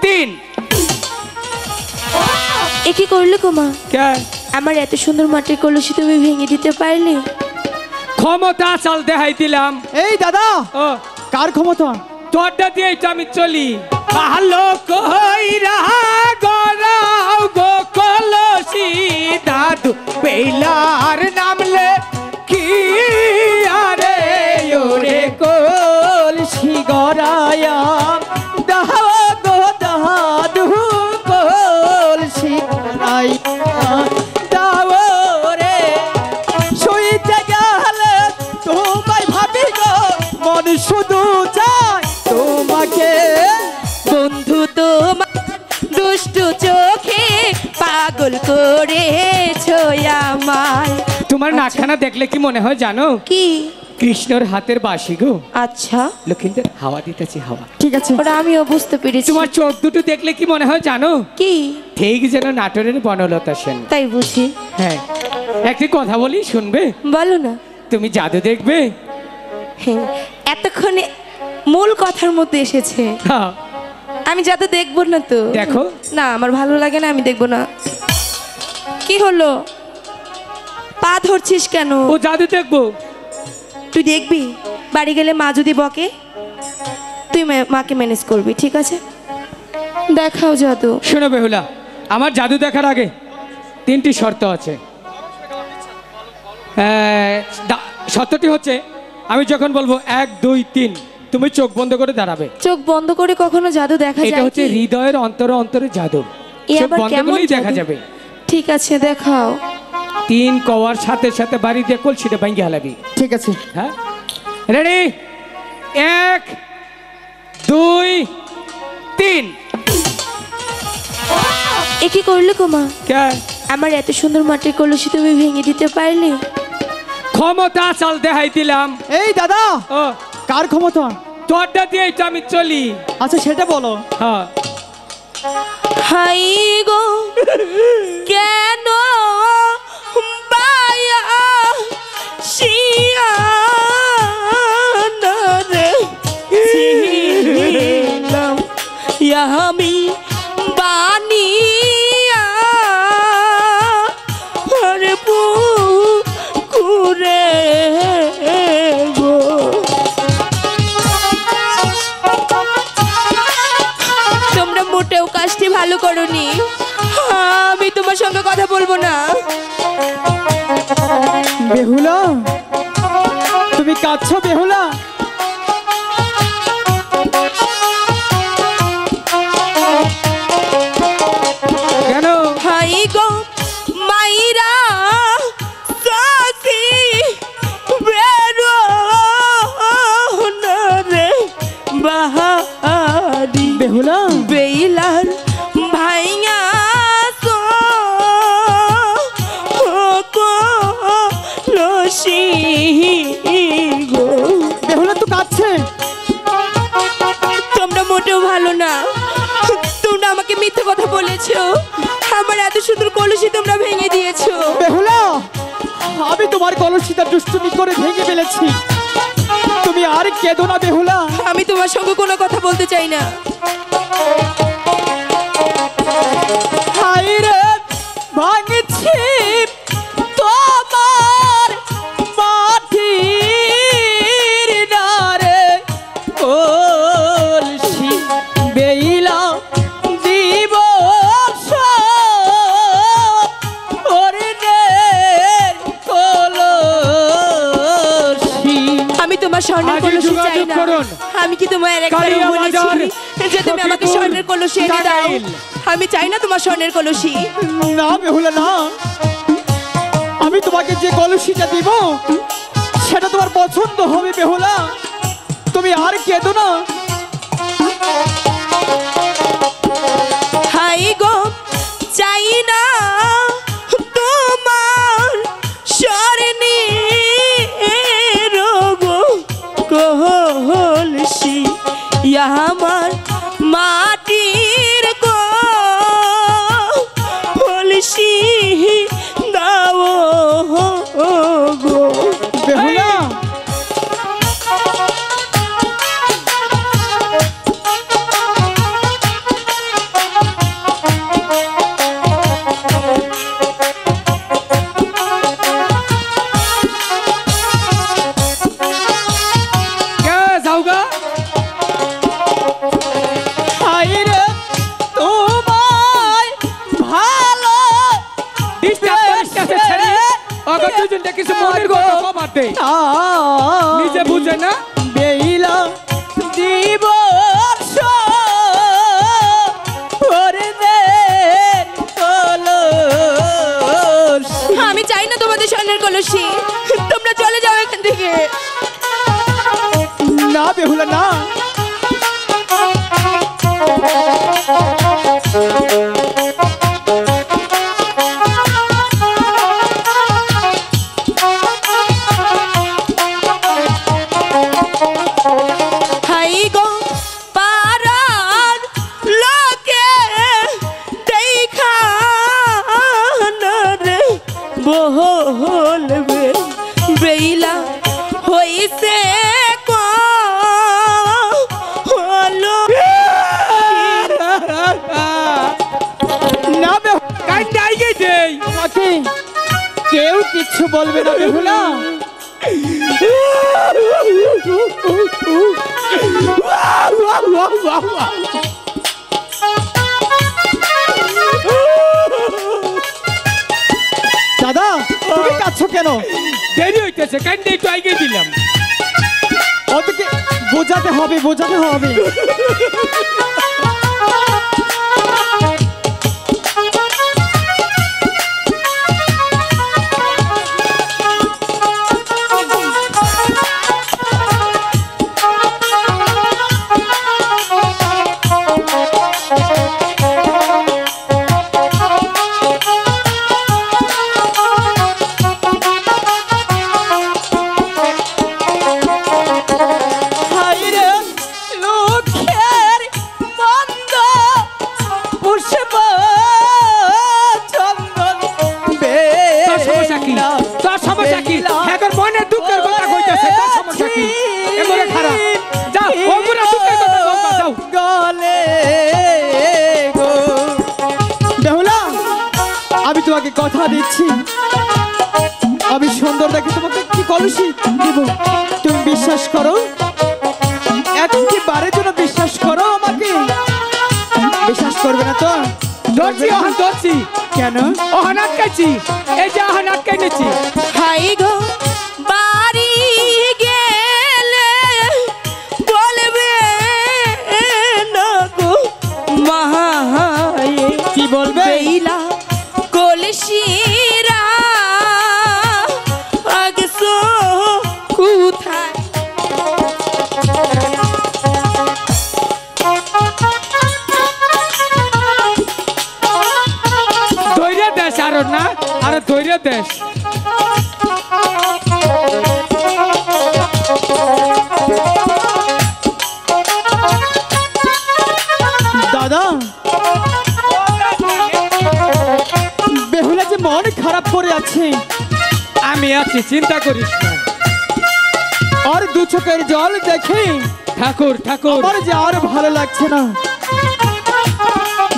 তিন। এ কি করলে কোমা? কে? আমার এত সুন্দর মাটির কলসি তুমি ভেঙে দিতে পারলে? ক্ষমতা চাল দেখাই দিলাম। এই দাদা, ও কার ক্ষমতা? তোরটা দিয়ে তো আমি চলি। ভালো কইরা গরাও গো কলসি দাদু বেলার নামলে কি আরে ওরে কলসি গড়ায়া দাও গো দাদু, কলসি গড়ায়া দাও রে। শুইতে গেলে তোমায় ভাবি গো, মন শুধু চায় তোমাকে। বন্ধু তোমার দুষ্টু চোখে পাগল করেছো আমায়। তোমার নাকখানা দেখলে কি মনে হয় জানো? কি? কৃষ্ণর হাতের বাঁশি গো। আচ্ছা, লক্ষিন্দর হাওয়া দিতেছি হাওয়া। ঠিক আছে, ওটা আমিও বুঝতে পেরেছি। তোমার চোখ দুটো দেখলে কি মনে হয় জানো? কি? ঠিক যেন নাটোরের বনলতা সেন। তাই বুঝি। হ্যাঁ, একটি কথা বলি, শুনবে? বলো না। তুমি জাদু দেখবে? হ্যাঁ, এতক্ষণে মূল কথার মধ্যে এসেছে। হ্যাঁ, আমি যাতে দেখবো না তো। দেখো। না, আমার ভালো লাগে না, আমি দেখবো না। কি হলো? পা ধরছিস কেন? ও জাদু দেখবো। তুই দেখবি? বাড়ি গেলে মা যদি বকে, তুই মাকে ম্যানেজ করবি, ঠিক আছে? দেখাও জাদু। শোনো বেহুলা, আমার জাদু দেখার আগে তিনটি শর্ত আছে। শর্তটি হচ্ছে, আমি যখন বলবো 1 2 3, তুমি চোখ বন্ধ করে দাঁড়াবে। চোখ বন্ধ করে কখনো জাদু দেখা যায়? এটা হচ্ছে কি? হৃদয়ের অন্তরে অন্তরে জাদু। এ চোখ আবার বন্ধ কেমন করলেই দেখা জাদু? যাবে। ঠিক আছে, দেখাও। 3 কওয়ার সাথে সাথে বাড়ি দিয়ে কলসিটা ভাঙিয়ে হালাবি। ঠিক আছে। হ্যাঁ, রেডি? 1 2 3। এ কি করলে কোমা? কে? আমার এত সুন্দর মাটির কলসি তুমি ভেঙে দিতে পারলে? ক্ষমতা চাল দেখাই দিলাম। এই দাদা, ও কার ক্ষমতা? তোরটা দিয়ে তো আমি চলি। আচ্ছা, সেটা বলো। হ্যাঁ, হাই গো কেন বায়া শিয়ানা রে ছিলাম আমি বানিয়া আরে পুকুরে গো। তোমরা মোটেও কাজটি ভালো করোনি। আমি তোমার সঙ্গে কথা বলবো না। বেহুলা, তুমি কাঁদছো বেহুলা? কেন? হাই গো মাইরা সাসি বেরো না রে বাহারি বেহুলা, বেইলার ভাইয়া সো কলসি গো। বেহুলা তো কাঁদছে। তোমরা মোটেও ভালো না। তোমরা আমাকে মিথ্যে কথা বলেছো। আমার এত সুন্দর কলসি তোমরা ভেঙে দিয়েছো। বেহুলা, আমি তোমার কলসিটা দুষ্টুমি করে ভেঙে ফেলেছি। তুমি আর কেঁদো না বেহুলা। আমি তোমার সঙ্গে কোনো কথা বলতে চাই না। হায় রে, ভাঙছি তোমার মাটির নারে কলসি বেইলা দিব কলসি। আমি তোমার স্বর্ণের কলসি চাই না। আমি কি তোমার একবারও বলেছি যে তুমি আমাকে স্বর্ণের কলসি এনে দাও? আমি চাই না তোমার স্বর্ণের কলসি। না বেহুলা, না। আমি তোমাকে যে কলসিটা দিব সেটা তোমার পছন্দ হবে বেহুলা। তুমি আর কেঁদো না। হাই গো চাই না তোমার স্বর্ণের গো কলসি, আমার মাটির কলসি দাও গো। বেহুলা, দে, নিজে বুঝে না। বেইলা দিবস পরদের কলসি। আমি চাই না তোমাদের স্বর্ণের কলসি, তোমরা চলে যাও এখান থেকে। না বেহুলা না, হাই গো পারার লোকে দেখা না রে বলবে বেইলা হইছে হলো। না বেহুলা, কান্দে আইগে দেই। আমাকে কেউ কিচ্ছু বলবে না বেহুলা। দাদা তুমি কাঁদছো কেন? দেরি হইতেছে, কান্দে একটু আইগে দিলাম। ওদেরকে বোঝাতে হবে, বোঝাতে হবে। হায়রে লোকের মন্দ পুষ্প চন্দন তোর সমস্যা কি? তোর সমস্যা কি? এখন মনে দুঃখের কথা কইতাছে, তোর সমস্যা কি? এমরে খারাপ। যাও, ওমরে দুঃখের কথা বলবা, যাও। গলে গো বেহুলা, আমি তোমাকে কথা দিচ্ছি, আমি সুন্দর দেখে তোমাকে কি কলসি দেব। তুমি বিশ্বাস করো, একেবারে জন্য বিশ্বাস করো আমাকে। বিশ্বাস করবে না তো? ধরছি, ওহান ধরছি। কেন? ওহান আটকাইছি, এই যে ওহান আটকাই নিচ্ছি। হাই গো বাড়ি গেলে বলবে না গো মায়ে কি বলবে? বেইলা কলসিরা আগসো কোথায়। ধৈর্য দেশ আরো না, আরো ধৈর্য দেশ। দাদা বেহুলা যে মন খারাপ করে আছে, আমি আছি, চিন্তা করিস না। আর দু চোখের জল দেখে ঠাকুর ঠাকুর, আমার যে আর ভালো লাগছে না।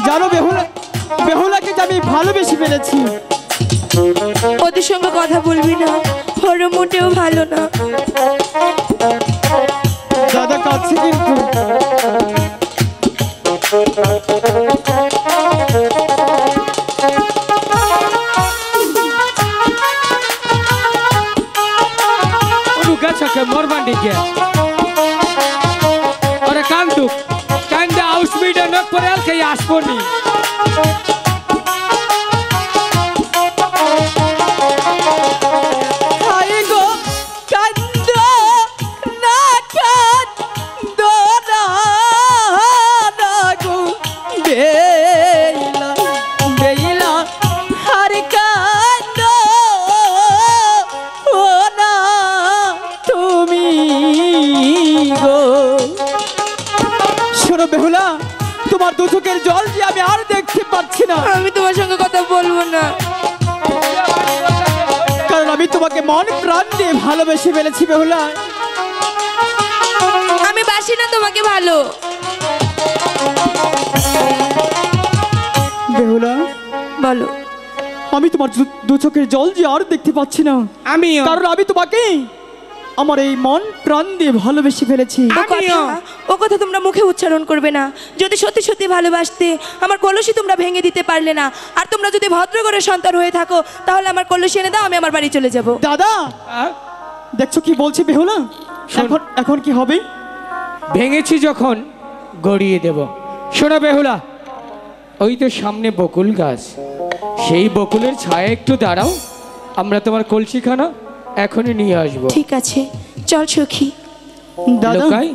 জানো বেহুলা, বেহুলাকে যে আমি ভালোবেসে ফেলেছি। ওদের সঙ্গে কথা বলবি না, ওর মোটেও ভালো না। দাদা কাঁদছে কিন্তু। গাছকে মরবান্ডি গে ওরে কান্দু কান্দে আউসবিডে নক পরে আলকে আসবনি। হায় গো কান্দ না কান্দ না গো বেলা বেলা হার কান্দ ও না তুমি গো। শোনো বেহুলা, তোমার দু চোখের জল যে আমি আর দেখতে পাচ্ছি না। আমি তোমার সঙ্গে কথা বলবো না, কারণ আমি তোমাকে মন প্রাণ দিয়ে ভালোবেসে ফেলেছি বেহুলা। আমি বাসি না তোমাকে ভালো। বেহুলা বলো। আমি তোমার দু চোখের জল যে আর দেখতে পাচ্ছি না, আমিও কারণ আমি তোমাকে আমার এই মন প্রাণ দিয়ে ভালোবেসে ফেলেছি। ও কথা তোমরা মুখে উচ্চারণ করবে না। যদি সত্যি সত্যি ভালোবাসতে আমার কলসি তোমরা ভেঙে দিতে পারলে না। আর তোমরা যদি ভদ্র ঘরের সন্তান হয়ে থাকো তাহলে আমার কলসি এনে দাও, আমি আমার বাড়ি চলে যাব। দাদা দেখছো কি বলছি বেহুলা? শোন। এখন এখন কি হবে? ভেঙেছি যখন গড়িয়ে দেব। শোনো বেহুলা, ওই তো সামনে বকুল গাছ, সেই বকুলের ছায়া একটু দাঁড়াও, আমরা তোমার কলসিখানা এখনই নিয়ে আসবো। ঠিক আছে, চল সখী। দাদা লোকাই,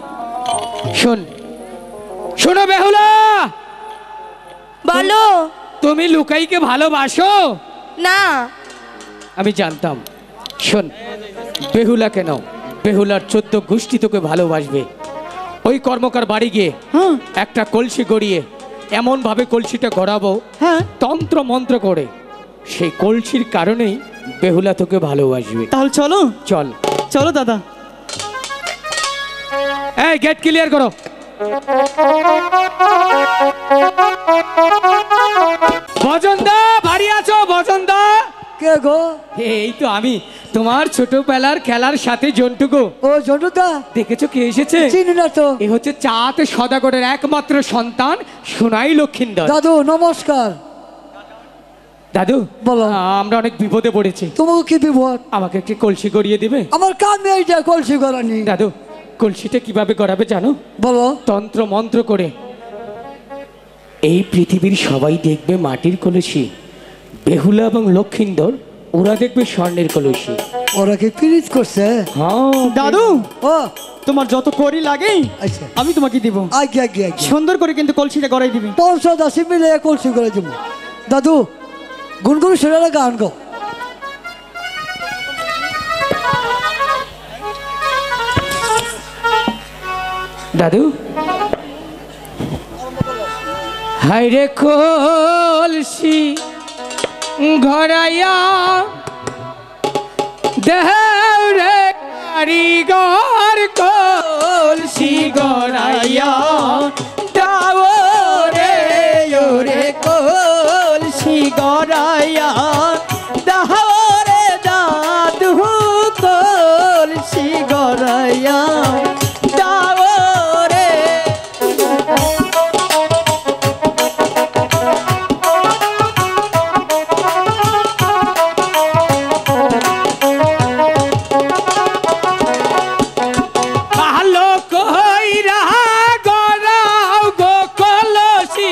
শোন, শোনো বেহুলা, বলো। তুমি লুকাইকে ভালোবাসো? না। আমি জানতাম। শোন, বেহুলাকে নাও, বেহুলার 14 গোষ্ঠী তোকে ভালোবাসবে। ওই কর্মকার বাড়ি গিয়ে হ্যাঁ একটা কলসি গড়িয়ে এমন ভাবে কলসিটা গড়াবো, হ্যাঁ তন্ত্র মন্ত্র করে, সেই কলসির কারণেই বেহুলা তোকে ভালোবাসবে। তাহলে চলো চল। চলো দাদা। এই গেট ক্লিয়ার করো। বজনদা, বাড়ি আছো? বজনদা, কে গো? এই তো আমি, তোমার ছোটবেলার খেলার সাথে জন্টু গো। ও জন্টুদা, দেখেছো কে এসেছে? চিনি না তো। এ হচ্ছে চাঁদ সদাগরের একমাত্র সন্তান সোনাই লক্ষিন্দর। দাদু নমস্কার। দাদু, বলো। আমরা অনেক বিপদে পড়েছি, তোমাকে কি বিপদ? আমাকে একটি কলসি গড়িয়ে দিবে? আমার কামে এইটা কলসি করানি। দাদু, কলসিটা কিভাবে গড়াবে জানো? বলো। তন্ত্র মন্ত্র করে। এই পৃথিবীর সবাই দেখবে মাটির কলসি, বেহুলা এবং লক্ষিন্দর ওরা দেখবে স্বর্ণের কলসি। ওরা কি পিরিত করছে? হ্যাঁ দাদু, ও তোমার যত করি লাগে আচ্ছা, আমি তোমাকে দিব। আগে আগে আগে সুন্দর করে কিন্তু কলসিটা গড়াই দিবি। 580 মিলে কলসি করে দেবো। দাদু গুনগুন সেরা গান গো। দাদু, হাই রে কলসি ঘরাইয়া দেও রে কারিগর, কলসি গড়াইয়া দাও রে, ওরে কলসি গড়াইয়া দাও রে দাদু, কলসি গড়াইয়া দাও রে। ভালো কইরা গড়াও গো কলসি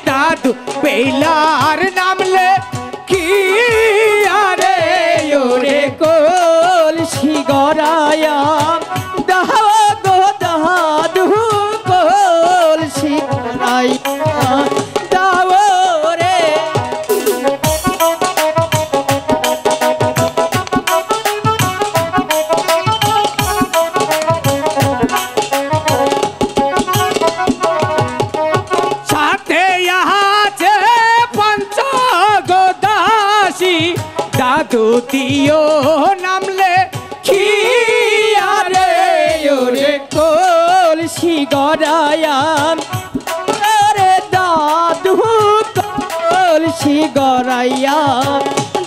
দাদু, বেলার নামলে কি আরে, ওরে কলসি গড়াইয়া দাও গো দাদু, কলসি গড়াইয়া দাও রে। সাথে আছে পঞ্চ গোদাসী দাদু, দিও নামলে কি আরে, ওরে কলসি গড়াইয়া রে দাদু, কলসি গড়াইয়া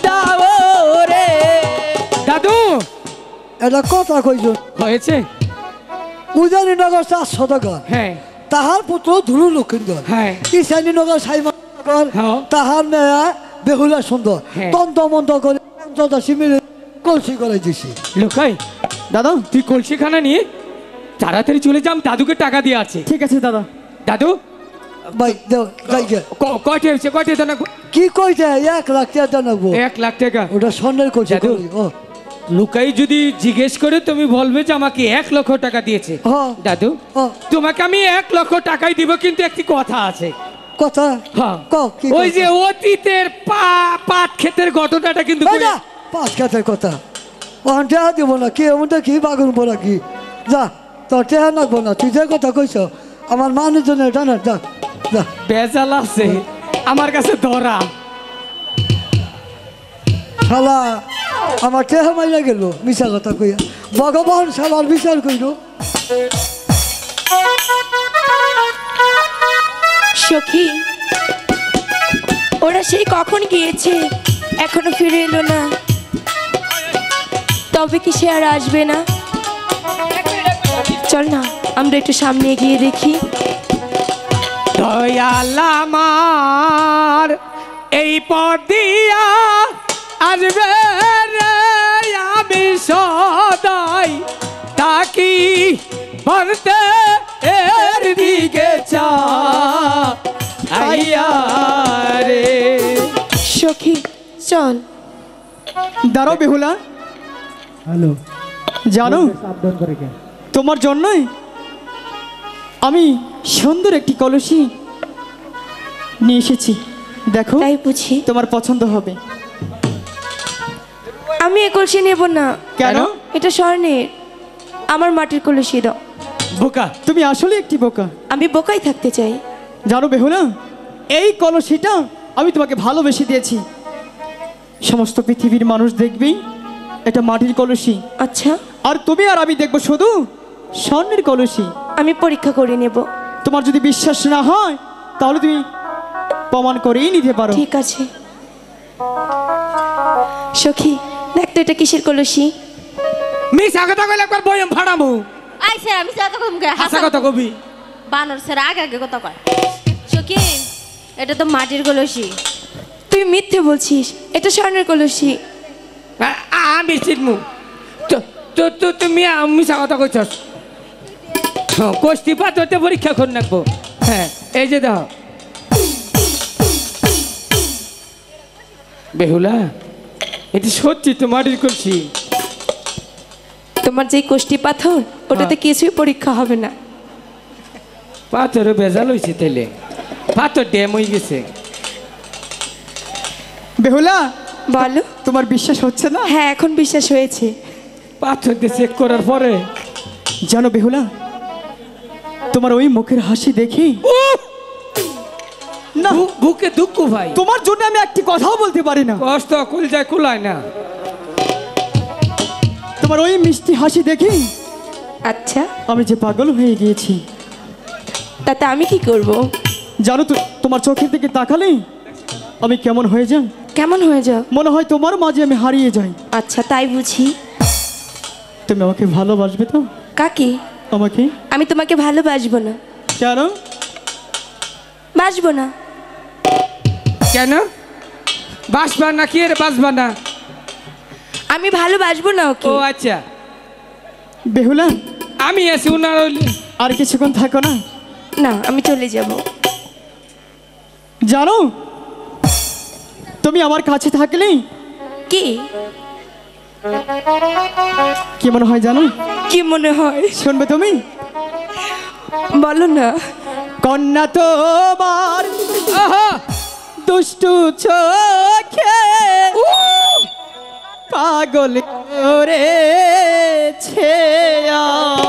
দাও রে। দাদু এটা কথা কইছো। হয়েছে? উজানি নগর 400 টাকা, হ্যাঁ তাহার পুত্র ধুলু লক্ষিন্দর। হ্যাঁ। ঈশানী নগর সাইমনগর, হ্যাঁ। তাহার মেয়া বেহুলা সুন্দর। হ্যাঁ। তন্ত মন্ত করে 580 মিলে কলসি করে দিছি। লোকাই, দাদা তুই কলসিখানা নিয়ে তাড়াতাড়ি চলে যাম, দাদুকে টাকা দিয়ে আছে। ঠিক আছে দাদা। দাদু, ভাই দেও যাইগে। কয়টা হয়েছে? কয়টা দানা? কি কইছে? 1 লাখ টাকা জানাবো। 1 লাখ টাকা। ওটা স্বর্ণের কলসি। দাদু। ও লুকাই যদি জিজ্ঞেস করে তুমি বলবে যে আমাকে 1 লক্ষ টাকা দিয়েছে। হ্যাঁ। দাদু, হ্যাঁ। তোমাকে আমি 1 লক্ষ টাকাই দিব, কিন্তু একটি কথা আছে। কথা হ্যাঁ, কও, কি ওই কথা? যে অতীতের পাট ক্ষেতের ঘটনাটা কিন্তু ওই না, পাঁচ কাতের কথা ওখানটা দিব না। কি এমনটা কি বাগুন পড়া কি? যা তোর টেহা নাকবো না। তুই যে কথা কইছ আমার মানুষজনের এটা না। যা যা। বেজাল আছে আমার কাছে ধরা। শালা আমার টেহা মাইরা গেল মিশা কথা কইয়া। ভগবান শালার বিচার কইল। সখী, ওরা সেই কখন গিয়েছে, এখনো ফিরে এলো না। তবে কি সে আর আসবে না? চল না, আমরা একটু সামনে এগিয়ে দেখি। দয়াল আমার এই পথ দিয়া আসবে রে, আমি সদা তাকি বলতে এর দিকে চা আইয়া রে। সখী চল। দাঁড়াও বেহুলা, হ্যালো, জানো সাবধান করে কে? তোমার জন্যই আমি সুন্দর একটি কলসি নিয়ে এসেছি। দেখো, তাই বুঝি। তোমার পছন্দ হবে। আমি এ কলসি নেব না। কেন? এটা স্বর্ণের, আমার মাটির কলসি দাও। বোকা, তুমি আসলে একটি বোকা। আমি বোকাই থাকতে চাই। জানো বেহুলা, এই কলসিটা আমি তোমাকে ভালোবেসে দিয়েছি। সমস্ত পৃথিবীর মানুষ দেখবেই এটা মাটির কলসি, আচ্ছা, আর তুমি আর আমি দেখবো শুধু স্বর্ণের কলসি। আমি পরীক্ষা করে নেব। তোমার যদি বিশ্বাস না হয় তাহলে তুমি প্রমাণ করেই নিতে পারো। ঠিক আছে। সখী দেখ তো এটা কিসের কলসি? মিছা কথা কইলে একবার বয়ম ফাড়ামু। আই স্যার আমি যত কম গে হাসা কথা কবি। বানর স্যার আগে আগে কথা কয়। সখী এটা তো মাটির কলসি। তুই মিথ্যে বলছিস, এটা স্বর্ণের কলসি। আমি চিনমু। তো তো তো তুমি মিছা কথা কইছস। কোষ্টি পাথরতে পরীক্ষা করে রাখবো। হ্যাঁ, এই যে দাও বেহুলা, এটা সত্যি তো মাটির কলসি। তোমার যে কোষ্টি পাথর, ওটাতে কিছুই পরীক্ষা হবে না। পাথরও ভেজাল হয়েছে তেলে, পাথর ড্যাম হয়ে গেছে। বেহুলা, বলো। তোমার বিশ্বাস হচ্ছে না? হ্যাঁ, এখন বিশ্বাস হয়েছে। পাথর দিয়ে চেক করার পরে জানো বেহুলা, তোমার ওই মুখের হাসি দেখি না, বুকে দুঃখ ভাই। তোমার জন্য আমি একটি কথাও বলতে পারি না। কষ্ট কুল যায় কুলায় না। তোমার ওই মিষ্টি হাসি দেখি আচ্ছা, আমি যে পাগল হয়ে গিয়েছি। তাতে আমি কি করব? জানো তো, তোমার চোখের দিকে তাকালে আমি কেমন হয়ে যাই। কেমন হয়ে যাও? মনে হয় তোমার মাঝে আমি হারিয়ে যাই। আচ্ছা, তাই বুঝি। তুমি আমাকে ভালোবাসবে তো? কাকে? আমাকে। আমি তোমাকে ভালোবাসবো না। কেন? বাসবো না। কেন? বাসবা না কি? এর বাসবা না? আমি ভালোবাসবো না ওকে। ও আচ্ছা, বেহুলা, আমি আছি উনার হইলে। আর কিছুক্ষণ থাকো না। না, আমি চলে যাব। জানো, তুমি আমার কাছে থাকলে কি কি মনে হয় জানো? কি মনে হয়? শুনবে তুমি? বলো না। কন্যা তোমার আহা, দুষ্টু চোখে পাগল করেছে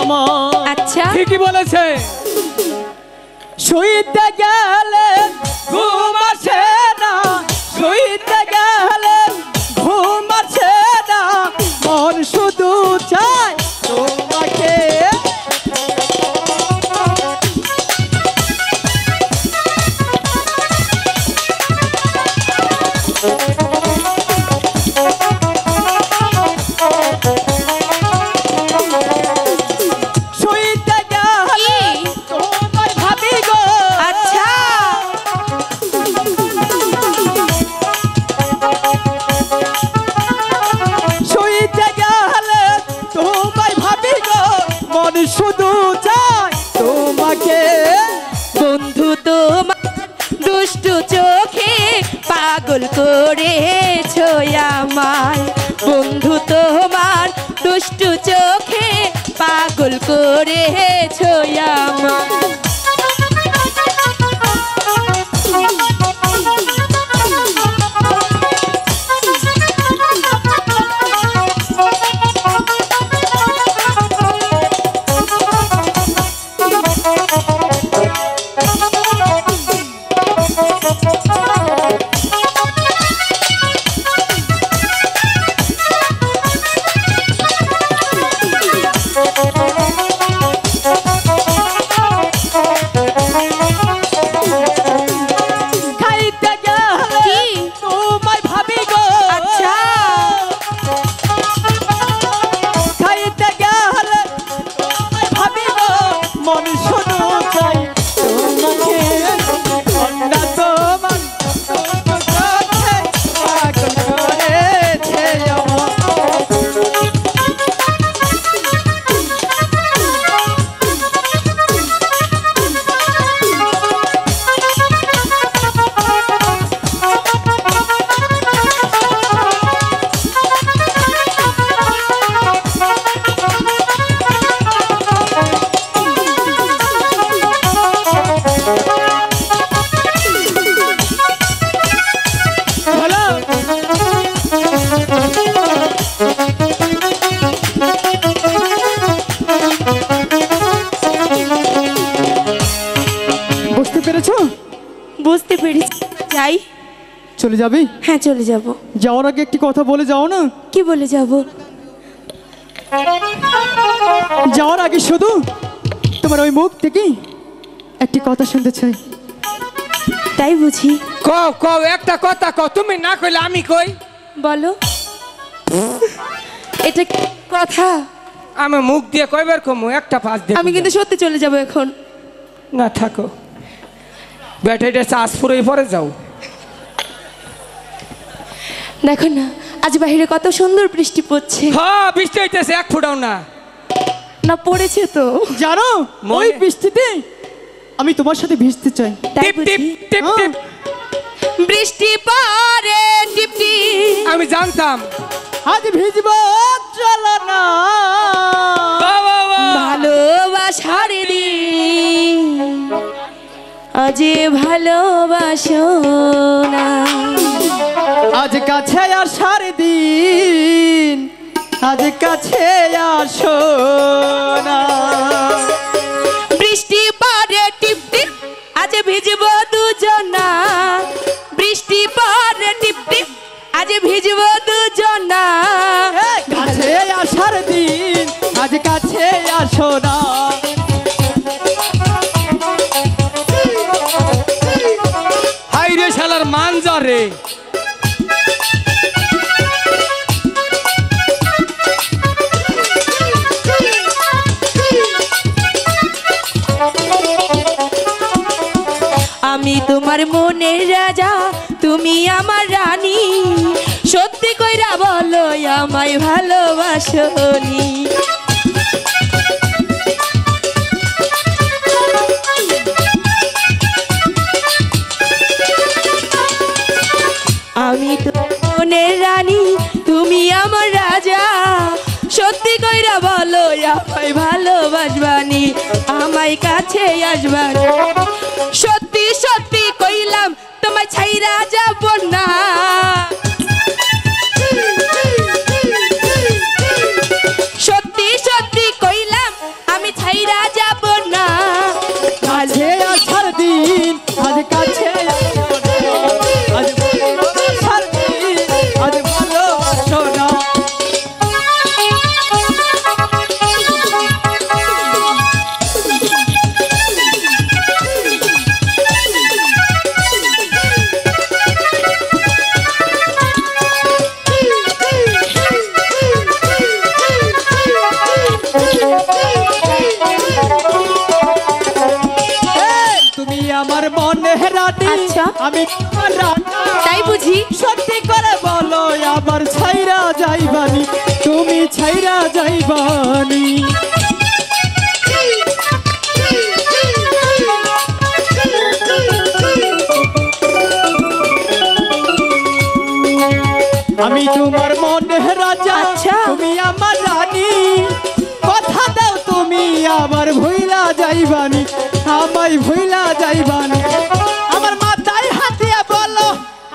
আমার। আচ্ছা, ঠিকই বলেছে। শুইতে গেলে ঘুম আসে না, শুইতে গেলে ঘুম আসে না, মন শুধু চায় তোমাকে। শুইতে গেলে তোমায় ভাবি গো। আচ্ছা, শুইতে গেলে তোমায় ভাবি গো, মন শুধু চায় তোমাকে। বন্ধু তোমার দুষ্টু চোখে পাগল করেছো আমায়। বন্ধু তোমার দুষ্টু চোখে পাগল করেছো আমায়। খাইতে গেলে কি? তোমায় ভাবি গো। আচ্ছা, খাইতে গেলে তোমায় ভাবি গো, মন শুধু চাই তোমাকে। কন্যা তোমার যাই। চলে যাবি? হ্যাঁ চলে যাব। যাওয়ার আগে একটি কথা বলে যাও না। কি বলে যাব? যাওয়ার আগে শুধু তোমার ওই মুখ থেকে একটি কথা শুনতে চাই। তাই বুঝি? কও কও একটা কথা কও, তুমি না কইলে আমি কই। বলো। এটা কি কথা? আমি মুখ দিয়ে কয়বার কমু, একটা পাঁচ দিয়ে। আমি কিন্তু সত্যি চলে যাব এখন। না থাকো, ব্যাটারিটা চার্জ ফুরিয়ে পরে যাও। দেখো না আজ বাইরে কত সুন্দর বৃষ্টি পড়ছে। হ্যাঁ বৃষ্টি হইতেছে, এক ফুটাও না। না পড়েছে তো। জানো ওই বৃষ্টিতে আমি তোমার সাথে ভিজতে চাই। তাই টিপ টিপ বুঝি? টিপ টিপ। বৃষ্টি পড়ে টিপ টিপ। আমি জানতাম। আজ ভিজবো চলো না। বাহ, বাহ, বাহ। ভালোবাসার দিন আজ ভালোবাসো না। আজ কাছে আসার দিন, আজ কাছে আসো না। বৃষ্টি পড়ে টিপ টিপ আজ ভিজবো দুজনা। বৃষ্টি পড়ে টিপ টিপ আজ ভিজবো দুজনা। কাছে আসার দিন, আজ কাছে আসো না। হাই রে শালার মানজা রে। আমি তোমার মনের রাজা, তুমি আমার রানী। সত্যি কইরা বলো আমায় ভালোবাসনি। আমি তোমার মনের রানী, তুমি আমার রাজা। সত্যি কইরা বলো আমায় ভালোবাসবানি, আমায় কাছে আসবানি। সত্যি সত্যি কইলাম তোমায় ছাইরা যাব না। সত্যি সত্যি কইলাম আমি ছাইরা যাব না। কাছে আসার দিন, আজ কাছে আসো না। আজ ভালোবাসার দিন, আজ ভালোবাসো না। তুমি আমার মনে রানী, আচ্ছা। আমি তোমার রানী। তাই বুঝি? সত্যি করে বলো আবার ছাইরা যাইবানি, তুমি ছাইরা যাইবানি। আমি তোমার মনে রাজা, আচ্ছা। তুমি আমার রানী। কথা দাও তুমি আবার ভুইলা যাইবানি, আমায় ভুইলা যাইবানি। আমার মাথায় হাত দিয়া বলো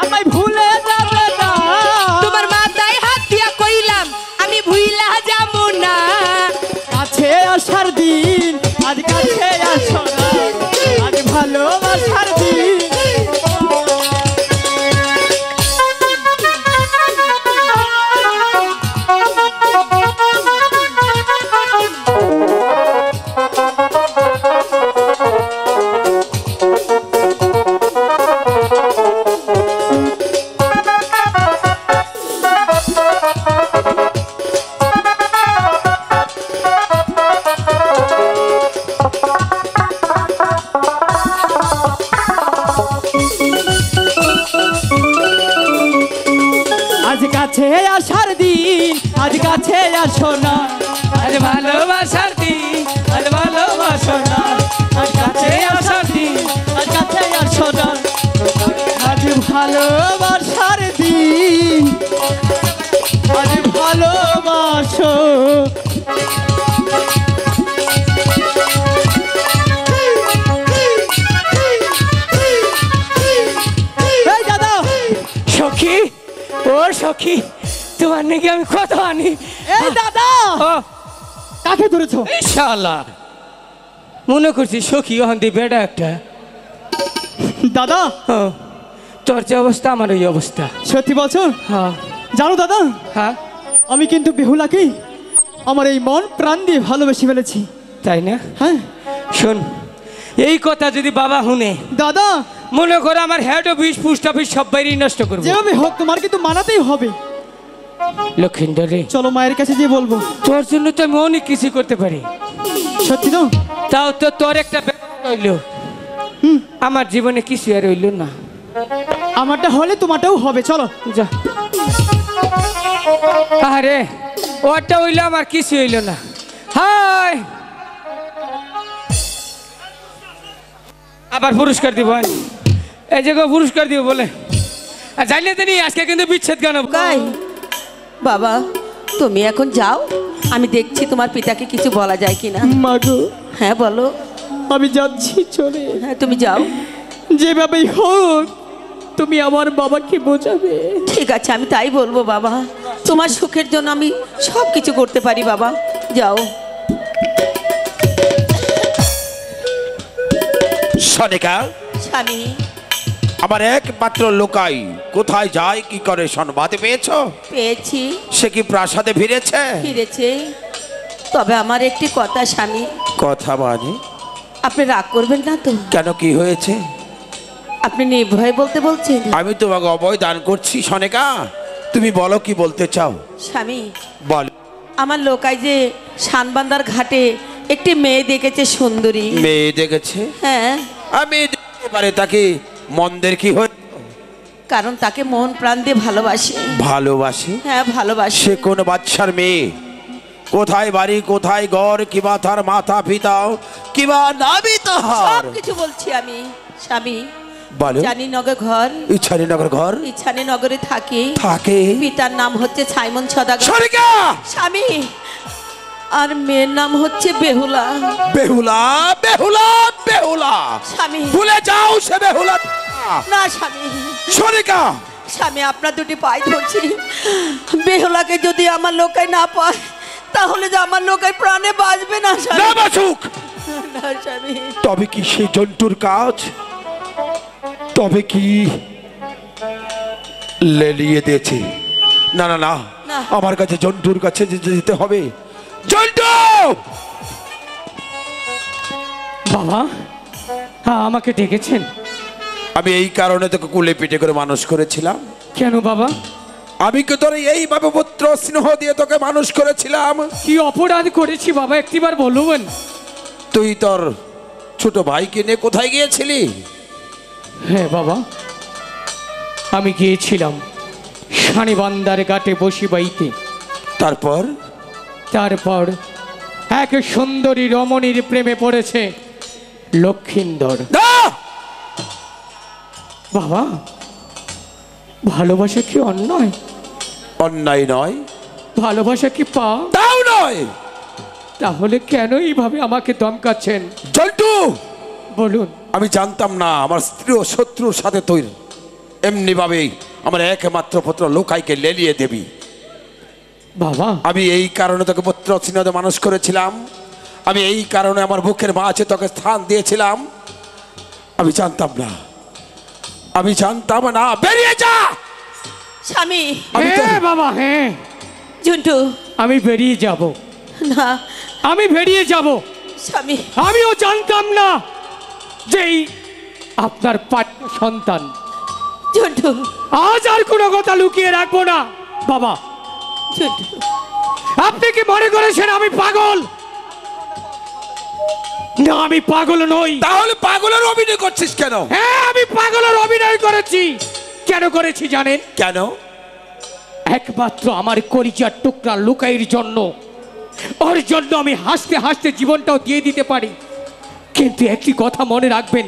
আমায় ভুলে যাবে না। তোমার মাথায় হাত দিয়া কইলাম আমি ভুইলা যাব না। কাছে আসার দিন, আজ কাছে আসো না। আজ ভালোবাসার দিন। আজ কাছে আসার দিন, আজ কাছে আসো না। আজ ভালোবাসার দিন, আজ ভালোবাসো না। আজ কাছে আসার দিন, আজ কাছে আসো না। আজ ভালোবাসার দিন, আজ ভালোবাসো। এই দাদা, সখী ও সখী, তোমার নাকি আমি কত আনি। এই দাদা, ও কাকে ধরেছো? শালা মনে করছি সখী ওখান দিয়ে বেড়া একটা। দাদা ও, তো তোর যে অবস্থা আমার ওই অবস্থা। সত্যি বলছো? হ্যাঁ জানো দাদা, হ্যাঁ আমি কিন্তু বেহুলাকে আমার এই মন প্রাণ দিয়ে ভালোবেসে ফেলেছি। তাই না? হ্যাঁ শোন, এই কথা যদি বাবা শুনে দাদা, মনে করো আমার হেড অফিস পোস্ট অফিস সব বাইরে নষ্ট করবো। যেভাবে হোক তোমার কিন্তু মানাতেই হবে। লক্ষিন্দর রে, চলো মায়ের কাছে গিয়ে বলবো। তোর জন্য তো আমি অনেক কিছু করতে পারি, সত্যি তো? তাও তো তোর একটা ব্যাপার রইল, আমার জীবনে কিছু আর রইল না। আমারটা হলে তোমারটাও হবে, চলো। যা। আরে ওটা হইলো, আমার কিছু হইল না। হাই, আবার পুরস্কার দিব, এই যে পুরস্কার দিব বলে জানলে তো নি আজকে কিন্তু বিচ্ছেদ গান হবে। গাই বাবা, তুমি এখন যাও, আমি দেখছি তোমার পিতাকে কিছু বলা যায় কিনা। মাগো, হ্যাঁ বলো। আমি যাচ্ছি চলে। হ্যাঁ তুমি যাও। যেভাবেই হোক তুমি আমার বাবাকে বোঝাবে। ঠিক আছে, আমি তাই বলবো বাবা। তোমার সুখের জন্য আমি সব কিছু করতে পারি বাবা, যাও। সনিকা, স্বামী, আমার একমাত্র লোকাই কোথায় যায় কি করে সংবাদ পেয়েছো? পেয়েছি। সে কি প্রাসাদে ফিরেছে? ফিরেছে, তবে আমার একটি কথা স্বামী। কথা মানে? আপনি রাগ করবেন না তো? কেন, কি হয়েছে? আপনি নির্ভয় বলতে বলছেন। আমি তোমাকে অভয় দান করছি সনিকা, তুমি বলো কি বলতে চাও। স্বামী, বল। আমার লোকাই যে শানবান্দার ঘাটে একটি মেয়ে দেখেছে, সুন্দরী মেয়ে দেখেছে? হ্যাঁ, আমি দেখতে পারে তাকে মন্দের কি হয়? কারণ তাকে মন প্রাণ দিয়ে ভালোবাসে। ভালোবাসে? হ্যাঁ ভালোবাসে। সে কোন বাচ্চার মেয়ে? কোথায় বাড়ি, কোথায় ঘর, কিবা তার মাথা পিতা, কিবা নাবি তাহার? সব কিছু বলছি আমি স্বামী। বলো। জানিনগর ঘর, ইচ্ছানীনগর ঘর ইছানি নগরে থাকি। থাকে? পিতার নাম হচ্ছে সাইমন সদাগর সনিকা! স্বামী। আর মেয়ের নাম হচ্ছে বেহুলা। বেহুলা, বেহুলা, বেহুলা! স্বামী, ভুলে যাও সে বেহুলা। না স্বামী, সনিকা! স্বামী আপনার দুটি পায়ে ধরছি, বেহুলাকে যদি আমার লোকাই না পায় তাহলে যে আমার লোকাই প্রাণে বাঁচবে না না স্বামী। বাঁচুক, না স্বামী। তবে কি সেই জন্তুর কাজ? তবে কি লেলিয়ে দিয়েছে? না না না, না। আমার কাছে জন্তুর কাছে যেতে হবে। জন্টু! বাবা, হ্যাঁ আমাকে ডেকেছেন? আমি এই কারণে তোকে কুলে পিঠে করে মানুষ করেছিলাম। কেন বাবা? আমি কি তোর এইভাবে পুত্র স্নেহ দিয়ে তোকে মানুষ করেছিলাম? কি অপরাধ করেছি বাবা, একটিবার বলবেন? তুই তোর ছোট ভাইকে নিয়ে কোথায় গিয়েছিলি? হ্যাঁ বাবা, আমি গিয়েছিলাম শানিবান্দার ঘাটে বসিবাইতে। তারপর? তারপর এক সুন্দরী রমণীর প্রেমে পড়েছে লক্ষিন্দর। না! বাবা, ভালোবাসা কি অন্যায়? অন্যায় নয়। ভালোবাসা কি পাপ? তাও নয়। তাহলে কেন এইভাবে আমাকে ধমকাচ্ছেন? জন্টু, বলুন। আমি জানতাম না আমার স্ত্রী ও শত্রুর সাথে তুই এমনি ভাবে আমার একমাত্র পুত্র লোকাইকে লেলিয়ে দেবি। বাবা, আমি এই কারণে তোকে পুত্র স্নেহে মানুষ করেছিলাম। আমি এই কারণে আমার বুকের মাঝে তোকে স্থান দিয়েছিলাম। আমি জানতাম না, আমি জানতাম না। বেরিয়ে যা স্বামী। আমি তো- হ্যাঁ বাবা, হ্যাঁ ঝুন্টু, আমি বেরিয়ে যাব, না আমি বেরিয়ে যাব। স্বামী। আমিও জানতাম না যেই আপনার পাঠ্য সন্তান। ঝুন্টু, আজ আর কোনো কথা লুকিয়ে রাখবো না। বাবা, ঝুন্টু, আপনি কি মনে করেছেন আমি পাগল? না, আমি পাগল নই। তাহলে পাগলের অভিনয় করছিস কেন? হ্যাঁ, আমি পাগলের অভিনয় করেছি। কেন করেছি জানেন? কেন? একমাত্র আমার কলিজার টুকরা লুকাইয়ের জন্য। ওর জন্য আমি হাসতে হাসতে জীবনটাও দিয়ে দিতে পারি, কিন্তু একটি কথা মনে রাখবেন,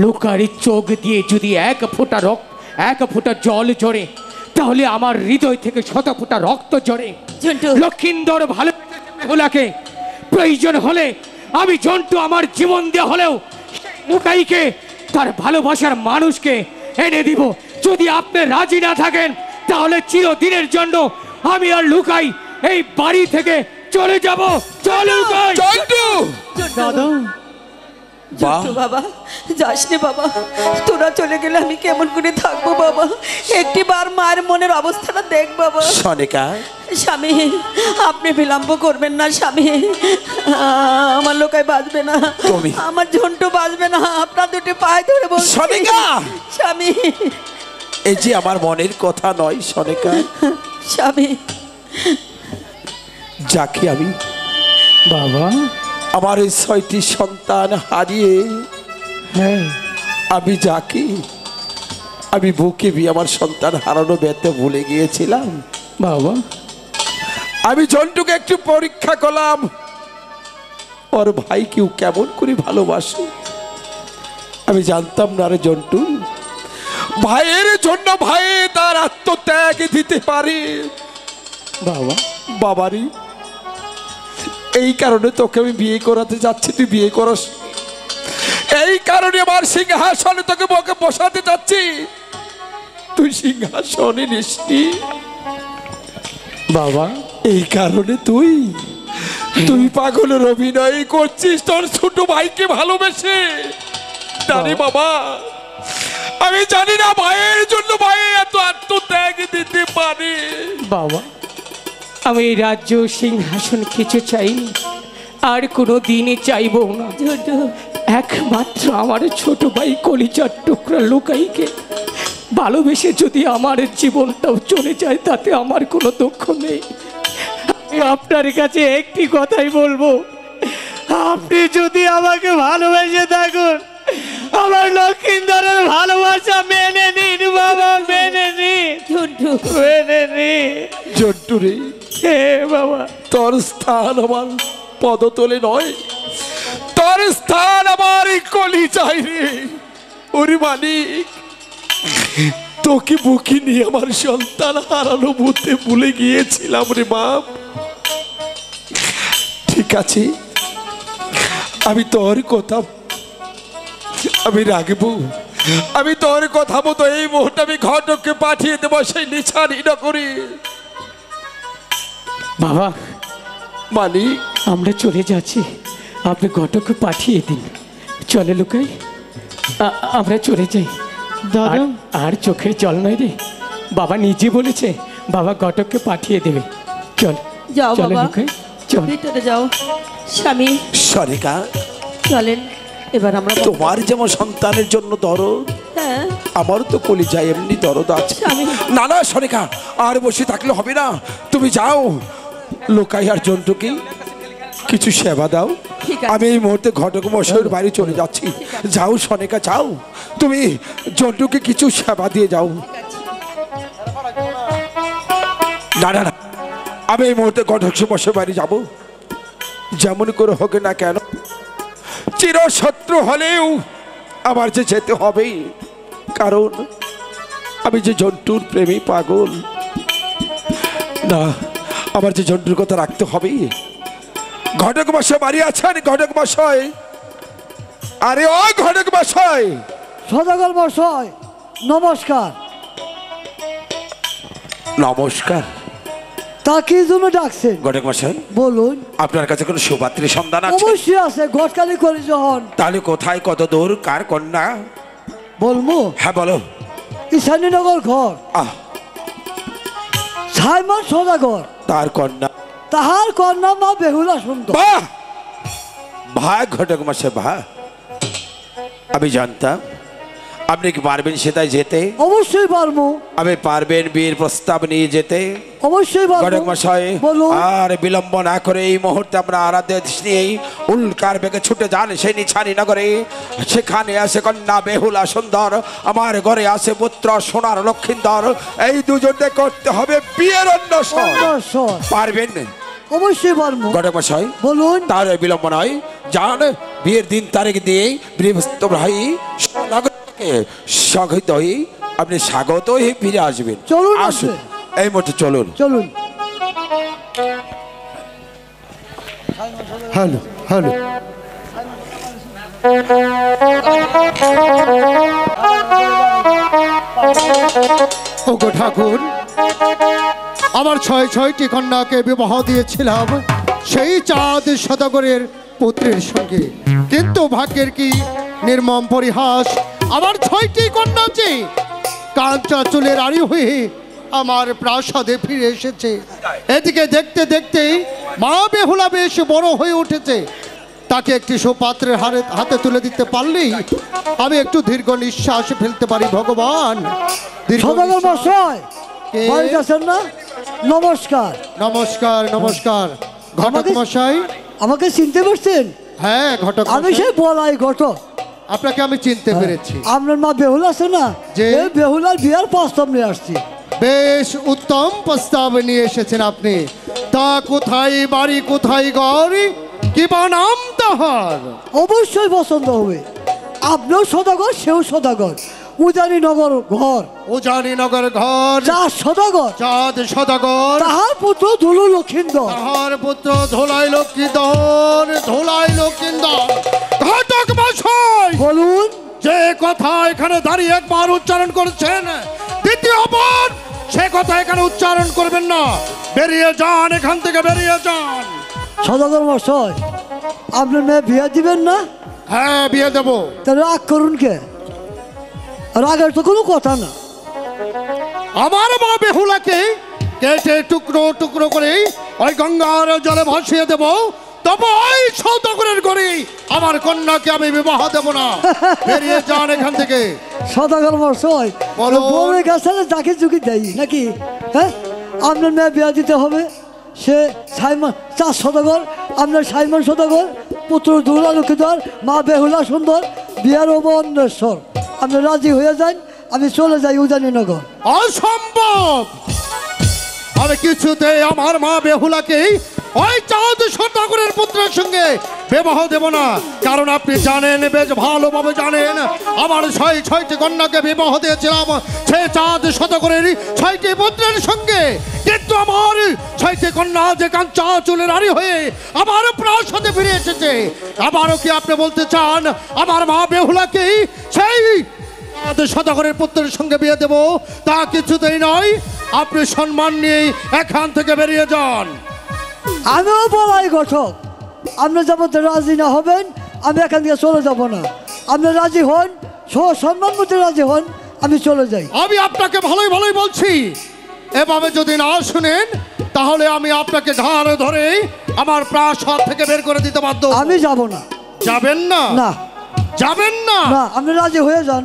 লুকারির চোখ দিয়ে যদি এক ফোঁটা জল ঝরে, তাহলে আমার হৃদয় থেকে শত ফোঁটা রক্ত ঝরে। ঝুন্টু, লক্ষিন্দর ভালো বেহুলাকে, প্রয়োজন হলে আমি জন্টু আমার জীবন দিয়ে হলেও লুকাইকে তার ভালোবাসার মানুষকে এনে দিব। যদি আপনি রাজি না থাকেন তাহলে চিরদিনের জন্য আমি আর লুকাই এই বাড়ি থেকে চলে যাব। চল লুকাই। জন্টু! দাদা, বাহ জন্টু বাবা যাস রে বাবা, তোরা চলে গেলে আমি কেমন করে থাকবো বাবা? একটি বার মায়ের মনের অবস্থাটা দেখ বাবা। সনিকা স্বামী, আপনি বিলম্ব করবেন না স্বামী, আমার লোকাই বাঁচবে না, তুমি- আমার ঝন্টু বাঁচবে না, আপনার দুটি পায়ে ধরে বলছি সনিকা! স্বামী, এই যে আমার মনের কথা নয় সনিকা, স্বামী, যাকে আমি বাবা। আমার এই 6টি সন্তান হারিয়ে হ্যাঁ আমি যাকে আমি বুকে বি আমার সন্তান হারানো ব্যথা ভুলে গিয়েছিলাম। বাবা। আমি জন্টুকে একটু পরীক্ষা করলাম ওর ভাই কেউ কেমন করে ভালোবাসে। আমি জানতাম না রে জন্টু, ভাইয়ের জন্য ভাই তার আত্মত্যাগ দিতে পারে। বাবা। বাবারি, এই কারণে তোকে আমি বিয়ে করাতে যাচ্ছি, তুই বিয়ে করস। এই কারণে আমার সিংহাসনে তোকে বকে বসাতে যাচ্ছি, তুই সিংহাসনে নিসনি। বাবা। এই কারণে তুই পাগলের অভিনয় করছিস তোর ছোট ভাইকে ভালোবেসে। জানি বাবা, আমি জানি না ভাইয়ের জন্য ভাই এত আত্মত্যাগ দিতে পারে। বাবা, আমি এই রাজ্য সিংহাসন কিছু চাইনি, আর কোনো দিনই চাইবো না। ঝন্টু, একমাত্র আমার ছোট ভাই কলিজার টুকরা লুকাইকে ভালোবেসে যদি আমার জীবনটাও চলে যায় তাতে আমার কোনো দুঃখ নেই। আমি আপনার কাছে একটি কথাই বলবো, আপনি যদি আমাকে ভালোবেসে থাকুন আমার লক্ষিন্দরের ভালোবাসা মেনে নিন বাবা, মেনে নিন, ঝন্টু, মেনে নিন। জন্টু রে, হে বাবা, তোর স্থান আমার পদতলে নয়, তোর স্থান আমার কলিজায় রে। ওরে মালিক, তোকে বুকে নিয়ে আমার সন্তান হারানো বুঝতে ভুলে গিয়েছিলাম রে বাপ। ঠিক আছে, আমি তোর কথা আমি রাখবো, আমি তোর কথা মতো এই মুহূর্তে আমি ঘটককে পাঠিয়ে দেবো সেই নিছানি নগরে। বাবা, মালিক, আমরা চলে যাচ্ছি, আপনি ঘটককে পাঠিয়ে দিন। চলে লুকাই, আমরা চলে যাই। দাদা। আর চোখের জল নয় রে, বাবা নিজে বলেছে বাবা ঘটককে পাঠিয়ে দেবে। চল যাও চলে বাবা, লুকাই, চল। ভিতরে যাও। স্বামী সরেকা, চলেন, এবার আমরা তোমার যেমন সন্তানের জন্য দরদ, হ্যাঁ আমারও তো কলিজায় এমনি দরদ আছে। স্বামী। না না সরেকা, আর বসে থাকলে হবে না, তুমি যাও লোকাই আর জন্টুকে কিছু সেবা দাও। ঠিক আছে। আমি এই মুহূর্তে ঘটক মশাইয়ের বাড়ি চলে যাচ্ছি। যাও সনেকা, যাও, তুমি জন্টুকে কিছু সেবা দিয়ে যাও। না না না, আমি এই মুহূর্তে ঘটক মশাইয়ের বাড়ি যাব। যেমন করে হোক না কেন, চিরশত্রু হলেও আমার যে যেতে হবেই, কারণ আমি যে জন্টুর প্রেমী পাগল। না, আমার যে জন্টুর কথা রাখতে হবে। ঘটক মশাই বাড়ি আছেন? ঘটক মশাই, আরে ও ঘটক মশাই। সদাগর মশাই নমস্কার। নমস্কার। তা কি জন্য ডাকছেন ঘটক মশাই, বলুন। আপনার কাছে কোনো সুপাত্রী সন্ধান আছে? অবশ্যই আছে, গটকালি করি যখন। তাহলে কোথায়, কত দূর, কার কন্যা? বলবো, হ্যাঁ বলো। ঈশানীনগর ঘর, আহ, সাইমন সদাগর, তার কন্যা। তাহার কন্যা মা বেহুলা সুন্দর। বাহ, ভাই ঘটক মশাই, ভাই আমি জানতাম আপনি কি পারবেন সেটাই যেতে? অবশ্যই পারবো, আমি পারবেন বিয়ের প্রস্তাব নিয়ে যেতে? অবশ্যই ঘটক পারবো। মশাই, বলুন। আর বিলম্ব না করে এই মুহূর্তে আমরা আরাধ্য নিয়েই উল্কার বেগে ছুটে যান সেই নিছানি নগরে। সেখানে আছে কন্যা বেহুলা সুন্দর, আমার ঘরে আছে পুত্র সোনার লক্ষিন্দর। এই দুজনে করতে হবে বিয়ের অন্বেষণ। অন্বেষণ। পারবেন? অবশ্যই পারবো। ঘটক মশাই, বলুন। তাহলে বিলম্ব নয়, যান বিয়ের দিন তারিখ দিয়ে বৃহস্পতি ভাই স্বাগত হয়ে আপনি স্বাগত হয়ে ফিরে আসবেন। চলুন, আসুন, আসবে। এই মুহূর্তে চলুন। চলুন। হ্যালো হ্যালো, ওগো ঠাকুর, আমার 6টি কন্যাকে বিবাহ দিয়েছিলাম সেই চাঁদ সদাগরের পুত্রের সঙ্গে। কিন্তু ভাগ্যের কি নির্মম পরিহাস, আমার 6টি কন্যা যে কাঞ্চা চুলের আড়ি হয়ে আমার প্রাসাদে ফিরে এসেছে। এদিকে দেখতে দেখতে মা বেহুলা বেশ বড় হয়ে উঠেছে। তাকে একটি সুপাত্রের হাতে তুলে দিতে পারলেই আমি একটু দীর্ঘ নিঃশ্বাস ফেলতে পারি। ভগবান, দীর্ঘ সদাগর নিঃশ্বাস। মশাই কে? বাড়িতে আছেন না? নমস্কার। নমস্কার নমস্কার। ঘটক আমাকে- মশাই। আমাকে চিনতে পারছেন? হ্যাঁ ঘটক আমি মশাই। সেই বলাই ঘটক। আপনাকে আমি চিনতে পেরেছি। আপনার মা বেহুলা আছে না? যে? এই বেহুলার বিয়ার প্রস্তাব নিয়ে আসছি। বেশ উত্তম প্রস্তাব নিয়ে এসেছেন আপনি। তা কোথায় বাড়ি, কোথায় ঘর, কি বা নাম তাহার? অবশ্যই পছন্দ হবে। আপনিও সদাগর, সেও সদাগর। উজানিনগর ঘর, উজানিনগর ঘর, 4 সদাগর। চাঁদ সদাগর, তাহার পুত্র দুলু লক্ষিন্দর। তাহার পুত্র ধোলাই লক্ষ্মীধর, ধোলাই লক্ষ্মীধর। ঘটক মশাই, বলুন। যে কথা এখানে দাঁড়িয়ে একবার উচ্চারণ করেছেন, দ্বিতীয়বার সে কথা এখানে উচ্চারণ করবেন না। বেরিয়ে যান, এখান থেকে বেরিয়ে যান। সদাগর মশাই, আপনার মেয়ে বিয়ে দিবেন না? হ্যাঁ বিয়ে দেবো। তাহলে রাগ করুন কে? রাগের তো কোনো কথা না। আমার মা বেহুলাকে কেটে টুকরো টুকরো করে ওই গঙ্গার জলে ভাসিয়ে দেব, তবে ওই সৌদাগরের ঘরে আমার কন্যাকে আমি বিবাহ দেব না। বেরিয়ে যান এখান থেকে। সদাগর মশাই, বলুন। বউয়ের কাছে যাকে ঝুঁকি দেয় নাকি? হ্যাঁ, আপনার মেয়ে বিয়ে দিতে হবে। সে সাইমন 4 সদাগর, আপনার সাইমন সদাগর, পুত্র দুলা লক্ষ্মীধর, মা বেহুলা সুন্দর, বিয়ার অবন্দেশ্বর। আপনি রাজি হয়ে যান, আমি চলে যাই উজানিনগর। অসম্ভব! আমি কিছুতেই আমার মা বেহুলাকে ওই চাঁদ সদাগরের পুত্রের সঙ্গে বিবাহ দেব না। কারণ আপনি জানেন, বেশ ভালোভাবে জানেন, আমার 6টি কন্যাকে বিবাহ দিয়েছিলাম সে চাঁদ সদাগরের 6টি পুত্রের সঙ্গে। কিন্তু আমার 6টি কন্যা যে কাঞ্চা চুলের আড়ি হয়ে আমার প্রাসাদে ফিরে এসেছে। আবারও কি আপনি বলতে চান আমার মা বেহুলাকে সেই সদাগরের পুত্রের সঙ্গে বিয়ে দেব? তা কিছুতেই নয়। আপনি সম্মান নিয়ে এখান থেকে বেরিয়ে যান। আমিও বলাই ঘটক। আপনি যাবত রাজি না হবেন, আমি এখান থেকে চলে যাব না। আপনি রাজি হন, সম্মান মতো রাজি হন, আমি চলে যাই। আমি আপনাকে ভালোই ভালোই বলছি, এভাবে যদি না শুনেন তাহলে আমি আপনাকে ঘাড়ে ধরে আমার প্রাসাদ থেকে বের করে দিতে বাধ্য হব। আমি যাব না। যাবেন না? না যাবেন না? না, আপনি রাজি হয়ে যান,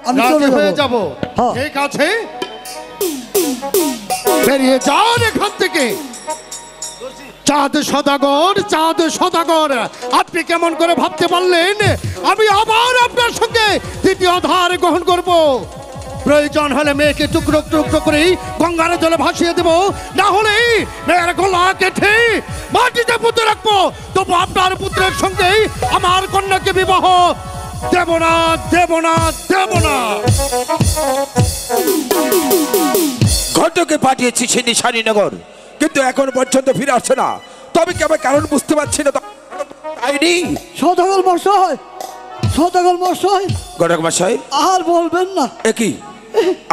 আমি চলে রাজি হয়ে যাব। হ্যাঁ। ঠিক আছে, বেরিয়ে যান এখান থেকে। চাঁদ সদাগর, চাঁদ সদাগর, আপনি কেমন করে ভাবতে পারলেন আমি আবার আপনার সঙ্গে দ্বিতীয় ধার গ্রহণ করব? প্রয়োজন হলে মেয়েকে টুকরো টুকরো করে গঙ্গার জলে ভাসিয়ে দেব, না হলে মেয়ের গলা কেটে মাটিতে পুঁতে রাখবো। তবু আপনার পুত্রের সঙ্গে আমার কন্যাকে বিবাহ দেব না, দেব না, দেব না। ঘটকে পাঠিয়েছি সে নিশানীনগর, কিন্তু এখন পর্যন্ত ফিরে আসছে না। তবে কি আমার কারণ বুঝতে পারছি না। আইনি সদাগর মশাই, সদাগর মশাই, ঘটক মশাই, আর বলবেন না। একই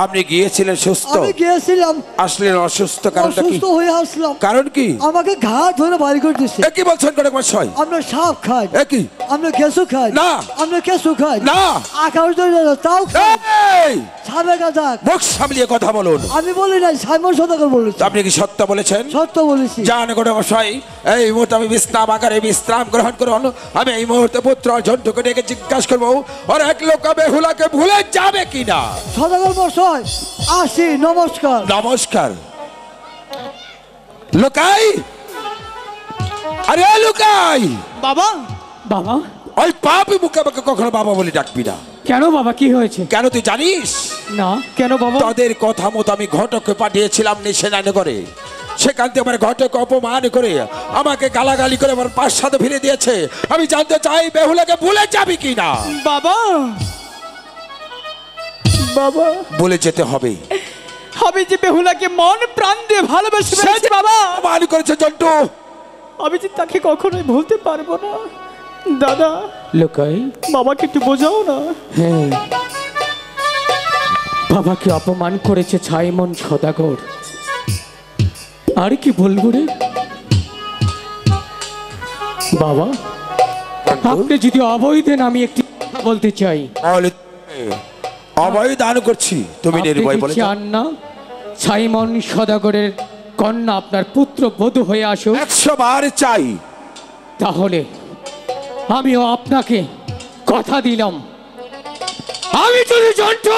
আপনি গিয়েছিলেন সুস্থ, আমি গিয়েছিলাম, আসলেন অসুস্থ, কারণটা কি? অসুস্থ হয়ে আসলাম। কারণ কি? আমাকে ঘাট ধরে বাড়ি করে দিচ্ছে। একই বলছেন ঘটক মশাই? আপনার সাপ খায়, একই আপনি কেঁচু খায়, না। আপনি কেঁচু খায়, না। আকাশ ধরে তাও খায়, এই, সাপে গাছাক। মুখ সামলিয়ে কথা বলুন। আমি বলি নাই, সাইমন সদাগর বলেছি। আপনি কি সত্য বলেছেন? সত্য বলেছি। জান ঘটক মশাই, এই মুহূর্তে আমি বিশ্রাম আকারে বিশ্রাম গ্রহণ করুন। আমি এই মুহূর্তে পুত্র ঝন্টুকে ডেকে জিজ্ঞাসা করবো ওর এক লোক বেহুলাকে ভুলে যাবে কিনা। সদাগর মশাই, আসি, নমস্কার। নমস্কার। লোকাই, আরে লোকাই, বাবা, বাবা, ওই পাপি মুখে আমাকে কখনো বাবা বলে ডাকবি না। কেন বাবা, কি হয়েছে? কেন তুই জানিস? না, কেন বাবা? তাদের কথা মতো আমি ঘটককে পাঠিয়েছিলাম নিশানীনগরে। সেখান থেকে আমার ঘটক অপমান করে আমাকে গালাগালি করে আমার প্রাসাদে ফিরে দিয়েছে। আমি জানতে চাই বেহুলাকে ভুলে যাবি কিনা। বাবা, বাবা, বলে যেতে হবে। আমি যে বেহুলাকে মন প্রাণ দিয়ে ভালোবেসে ফেলেছি বাবা, অপমান করেছে জন্টু। আমি যে তাকে কখনোই ভুলতে পারবো না। দাদা, লোকাই, বাবাকে একটু বোঝাও না। হ্যাঁ, বাবাকে অপমান করেছে ছাইমন সদাগর। আর কি বলবো রে বাবা? তো আপনি যদি অবৈ দেন আমি একটি কথা বলতে চাই। তাহলে অভয় দান করছি, তুমি আপনি নির্ভয় কি বলে যাও। চান না সাইমন সদাগরের কন্যা আপনার পুত্র বধূ হয়ে আসুক? 100 বার চাই। তাহলে আমিও আপনাকে কথা দিলাম, আমি যদি জন্টু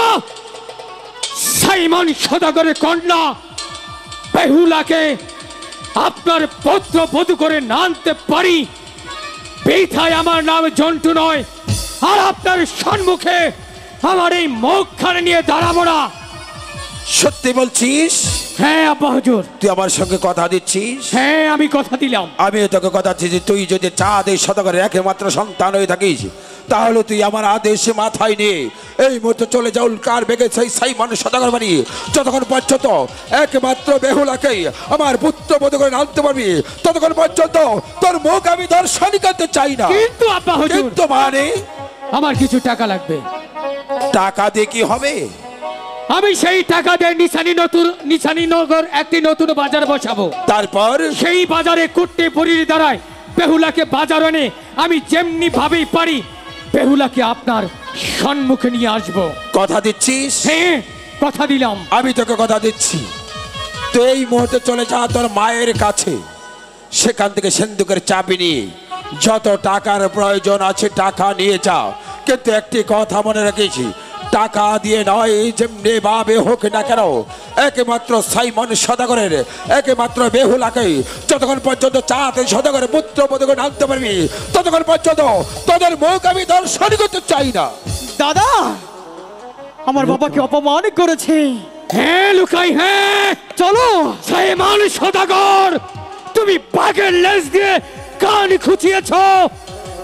সাইমন সদাগরের কন্যা বেহুলাকে আপনার পুত্র বধূ করে না আনতে পারি, বেথায় আমার নাম জন্টু নয়, আর আপনার সম্মুখে আমার এই মুখখানে নিয়ে দাঁড়াবো না। সত্যি বলছিস? হ্যাঁ আব্বা হুজুর, তুই আমার সঙ্গে কথা দিচ্ছিস? হ্যাঁ আমি কথা দিলাম। আমিও তোকে কথা দিচ্ছি যে তুই যদি চাঁদ এই শতকের একমাত্র সন্তান হয়ে থাকিস, তাহলে তুই আমার আদেশে মাথায় নিয়ে এই মুহূর্তে চলে যাও কার বেগে সেই সাইমন সদাগর বাড়ি। যতক্ষণ পর্যন্ত একমাত্র বেহুলাকে আমার পুত্র বধূ করে আনতে পারবি, ততক্ষণ পর্যন্ত তোর মুখ আমি দর্শন করতে চাই না। কিন্তু আব্বা হুজুর, কিন্তু মানে আমার কিছু টাকা লাগবে। টাকা দিয়ে কি হবে? আমি সেই টাকা দিয়ে নিশানীনগর একটি নতুন বাজার বসাবো। তারপর সেই বাজারে কুট্টি পরির দ্বারায় বেহুলাকে বাজার এনে আমি যেমনি ভাবেই পারি বেহুলাকে আপনার সম্মুখে নিয়ে আসবো। কথা দিচ্ছিস? হ্যাঁ কথা দিলাম। আমি তোকে কথা দিচ্ছি, তুই এই মুহূর্তে চলে যা তোর মায়ের কাছে, সেখান থেকে সিন্ধুকের চাবি নিয়ে যত টাকার প্রয়োজন আছে টাকা নিয়ে যা। কিন্তু একটি কথা মনে রেখেছি, টাকা দিয়ে নয়, যেমনি ভাবে হোক না কেন একমাত্র সাইমন সদাগরের একমাত্র বেহুলাকে যতক্ষণ পর্যন্ত চাঁদ সদাগরের পুত্র বধূ করে আনতে পারবি, ততক্ষণ পর্যন্ত তোদের মুখ আমি দর্শন করতে চাই না। দাদা, আমার বাবাকে অপমান করেছে। হ্যাঁ লুকাই, হ্যাঁ চলো। সাইমন সদাগর, তুমি বাঘের লেজ দিয়ে কান খুঁচিয়েছ।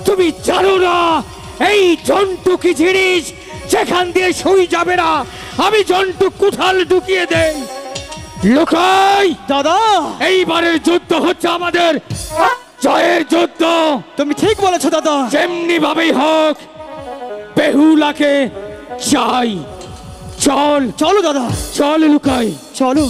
তুমি জানো না এই জন্তু কি জিনিস, যেখান দিয়ে সুই যাবে না আমি জন্তু কুঠাল ঢুকিয়ে দেই। লুকাই দাদা, এইবারের যুদ্ধ হচ্ছে আমাদের জয়ের যুদ্ধ। তুমি ঠিক বলেছো দাদা। যেমনি ভাবেই হোক বেহুলাকে চাই। চল চলো দাদা, চল লুকাই। চলো।